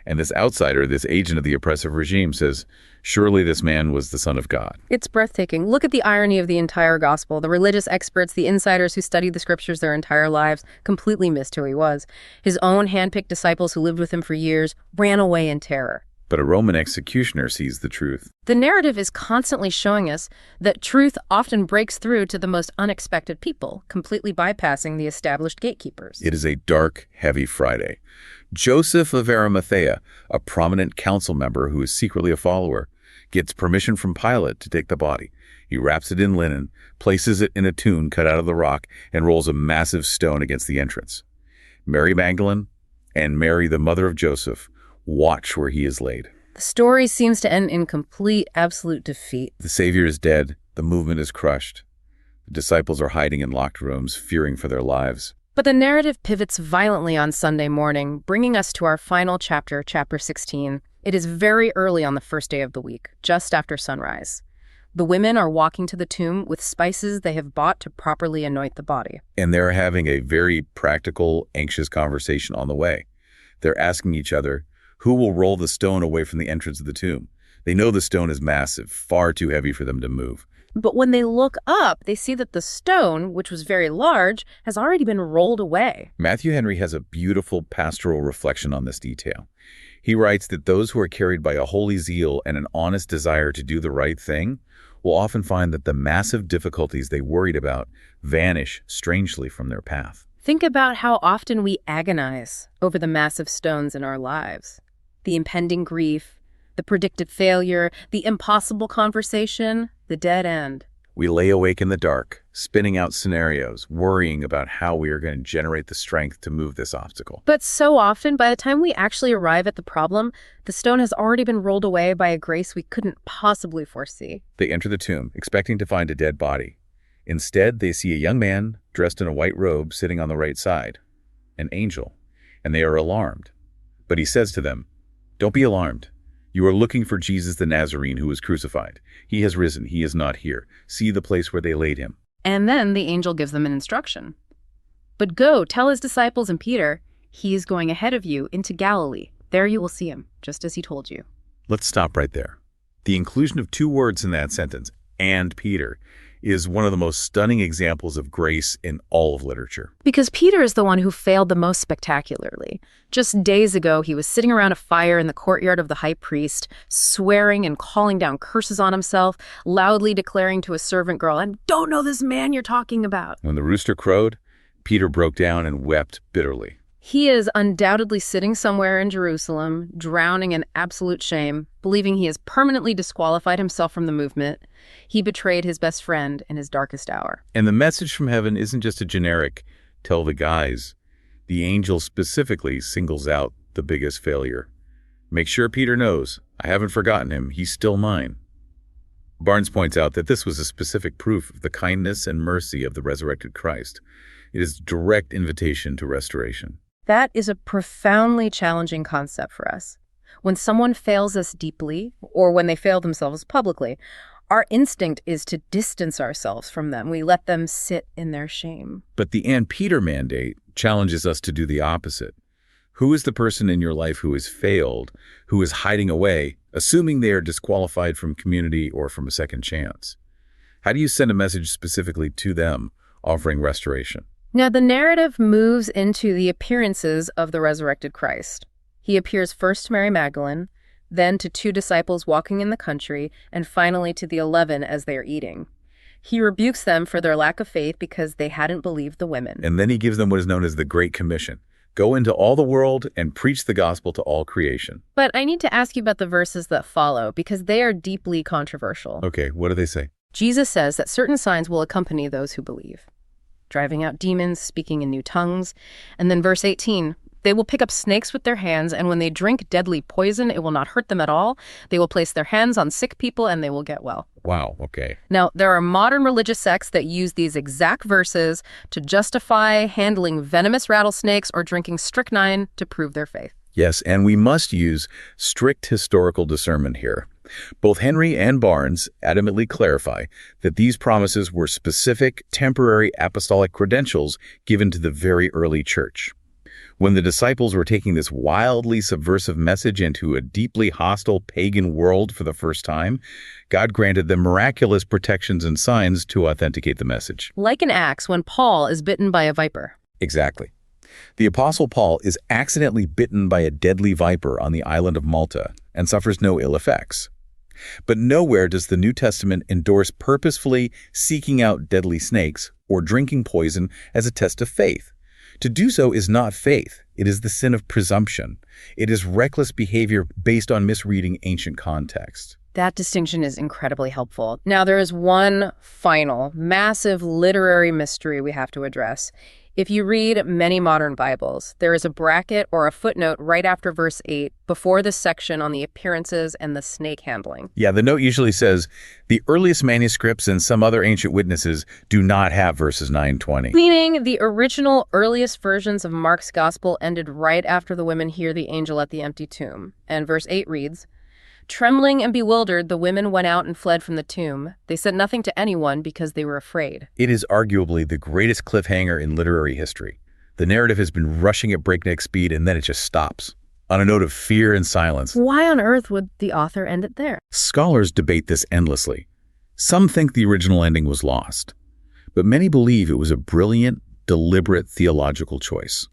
And this outsider, this agent of the oppressive regime, says, surely this man was the Son of God. It's breathtaking. Look at the irony of the entire gospel. The religious experts, the insiders who studied the scriptures their entire lives, completely missed who he was. His own handpicked disciples who lived with him for years ran away in terror. But a Roman executioner sees the truth. The narrative is constantly showing us that truth often breaks through to the most unexpected people, completely bypassing the established gatekeepers. It is a dark, heavy Friday. Joseph of Arimathea, a prominent council member who is secretly a follower, gets permission from Pilate to take the body. He wraps it in linen, places it in a tomb cut out of the rock, and rolls a massive stone against the entrance. Mary Magdalene and Mary, the mother of Joseph, watch where he is laid. The story seems to end in complete, absolute defeat. The Savior is dead. The movement is crushed. The disciples are hiding in locked rooms, fearing for their lives. But the narrative pivots violently on Sunday morning, bringing us to our final chapter, chapter 16. It is very early on the first day of the week, just after sunrise. The women are walking to the tomb with spices they have bought to properly anoint the body. And they're having a very practical, anxious conversation on the way. They're asking each other, who will roll the stone away from the entrance of the tomb? They know the stone is massive, far too heavy for them to move. But when they look up, they see that the stone, which was very large, has already been rolled away. Matthew Henry has a beautiful pastoral reflection on this detail. He writes that those who are carried by a holy zeal and an honest desire to do the right thing will often find that the massive difficulties they worried about vanish strangely from their path. Think about how often we agonize over the massive stones in our lives. The impending grief, the predicted failure, the impossible conversation, the dead end. We lay awake in the dark, spinning out scenarios, worrying about how we are going to generate the strength to move this obstacle. But so often, by the time we actually arrive at the problem, the stone has already been rolled away by a grace we couldn't possibly foresee. They enter the tomb, expecting to find a dead body. Instead, they see a young man dressed in a white robe sitting on the right side, an angel, and they are alarmed. But he says to them, "Don't be alarmed. You are looking for Jesus the Nazarene who was crucified. He has risen. He is not here. See the place where they laid him." And then the angel gives them an instruction. "But go, tell his disciples and Peter, he is going ahead of you into Galilee. There you will see him, just as he told you." Let's stop right there. The inclusion of two words in that sentence, "and Peter," is one of the most stunning examples of grace in all of literature. Because Peter is the one who failed the most spectacularly. Just days ago, he was sitting around a fire in the courtyard of the high priest, swearing and calling down curses on himself, loudly declaring to a servant girl, "I don't know this man you're talking about." When the rooster crowed, Peter broke down and wept bitterly. He is undoubtedly sitting somewhere in Jerusalem, drowning in absolute shame, believing he has permanently disqualified himself from the movement. He betrayed his best friend in his darkest hour. And the message from heaven isn't just a generic, "tell the guys." The angel specifically singles out the biggest failure. "Make sure Peter knows. I haven't forgotten him. He's still mine." Barnes points out that this was a specific proof of the kindness and mercy of the resurrected Christ. It is a direct invitation to restoration. That is a profoundly challenging concept for us. When someone fails us deeply, or when they fail themselves publicly, our instinct is to distance ourselves from them. We let them sit in their shame. But the "and Peter" mandate challenges us to do the opposite. Who is the person in your life who has failed, who is hiding away, assuming they are disqualified from community or from a second chance? How do you send a message specifically to them, offering restoration? Now, the narrative moves into the appearances of the resurrected Christ. He appears first to Mary Magdalene, then to two disciples walking in the country, and finally to the 11 as they are eating. He rebukes them for their lack of faith because they hadn't believed the women. And then he gives them what is known as the Great Commission. Go into all the world and preach the gospel to all creation. But I need to ask you about the verses that follow, because they are deeply controversial. Okay, what do they say? Jesus says that certain signs will accompany those who believe. Driving out demons, speaking in new tongues. And then verse 18, they will pick up snakes with their hands, and when they drink deadly poison, it will not hurt them at all. They will place their hands on sick people, and they will get well. Wow, okay. Now, there are modern religious sects that use these exact verses to justify handling venomous rattlesnakes or drinking strychnine to prove their faith. Yes, and we must use strict historical discernment here. Both Henry and Barnes adamantly clarify that these promises were specific, temporary apostolic credentials given to the very early church. When the disciples were taking this wildly subversive message into a deeply hostile pagan world for the first time, God granted them miraculous protections and signs to authenticate the message. Like in Acts when Paul is bitten by a viper. Exactly. The Apostle Paul is accidentally bitten by a deadly viper on the island of Malta and suffers no ill effects. But nowhere does the New Testament endorse purposefully seeking out deadly snakes or drinking poison as a test of faith. To do so is not faith. It is the sin of presumption. It is reckless behavior based on misreading ancient context. That distinction is incredibly helpful. Now, there is one final, massive literary mystery we have to address. If you read many modern Bibles, there is a bracket or a footnote right after verse 8 before this section on the appearances and the snake handling. Yeah, the note usually says, the earliest manuscripts and some other ancient witnesses do not have verses 9-20. Meaning the original earliest versions of Mark's gospel ended right after the women hear the angel at the empty tomb. And verse 8 reads, "Trembling and bewildered, the women went out and fled from the tomb. They said nothing to anyone because they were afraid." It is arguably the greatest cliffhanger in literary history. The narrative has been rushing at breakneck speed, and then it just stops, on a note of fear and silence. Why on earth would the author end it there? Scholars debate this endlessly. Some think the original ending was lost, but many believe it was a brilliant, deliberate theological choice.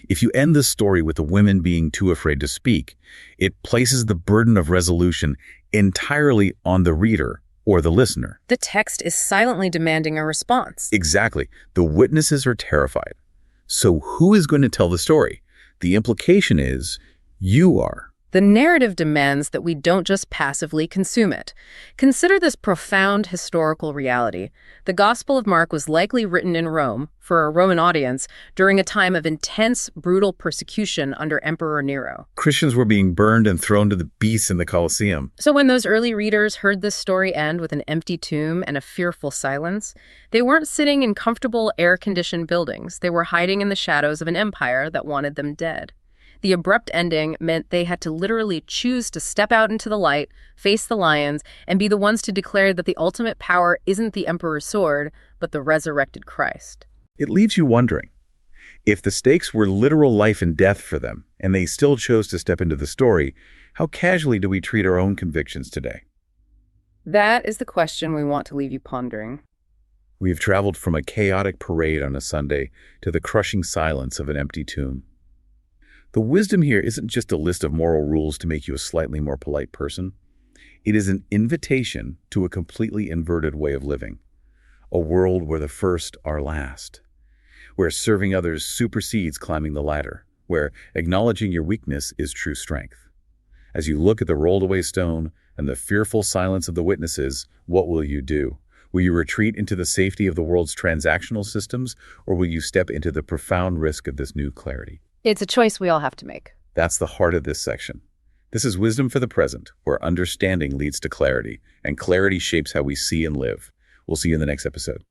If you end the story with the women being too afraid to speak, it places the burden of resolution entirely on the reader or the listener. The text is silently demanding a response. Exactly. The witnesses are terrified. So who is going to tell the story? The implication is you are. The narrative demands that we don't just passively consume it. Consider this profound historical reality. The Gospel of Mark was likely written in Rome, for a Roman audience, during a time of intense, brutal persecution under Emperor Nero. Christians were being burned and thrown to the beasts in the Colosseum. So when those early readers heard this story end with an empty tomb and a fearful silence, they weren't sitting in comfortable, air-conditioned buildings. They were hiding in the shadows of an empire that wanted them dead. The abrupt ending meant they had to literally choose to step out into the light, face the lions, and be the ones to declare that the ultimate power isn't the emperor's sword, but the resurrected Christ. It leaves you wondering, if the stakes were literal life and death for them, and they still chose to step into the story, how casually do we treat our own convictions today? That is the question we want to leave you pondering. We have traveled from a chaotic parade on a Sunday to the crushing silence of an empty tomb. The wisdom here isn't just a list of moral rules to make you a slightly more polite person. It is an invitation to a completely inverted way of living, a world where the first are last, where serving others supersedes climbing the ladder, where acknowledging your weakness is true strength. As you look at the rolled away stone and the fearful silence of the witnesses, what will you do? Will you retreat into the safety of the world's transactional systems, or will you step into the profound risk of this new clarity? It's a choice we all have to make. That's the heart of this section. This is Wisdom for the Present, where understanding leads to clarity, and clarity shapes how we see and live. We'll see you in the next episode.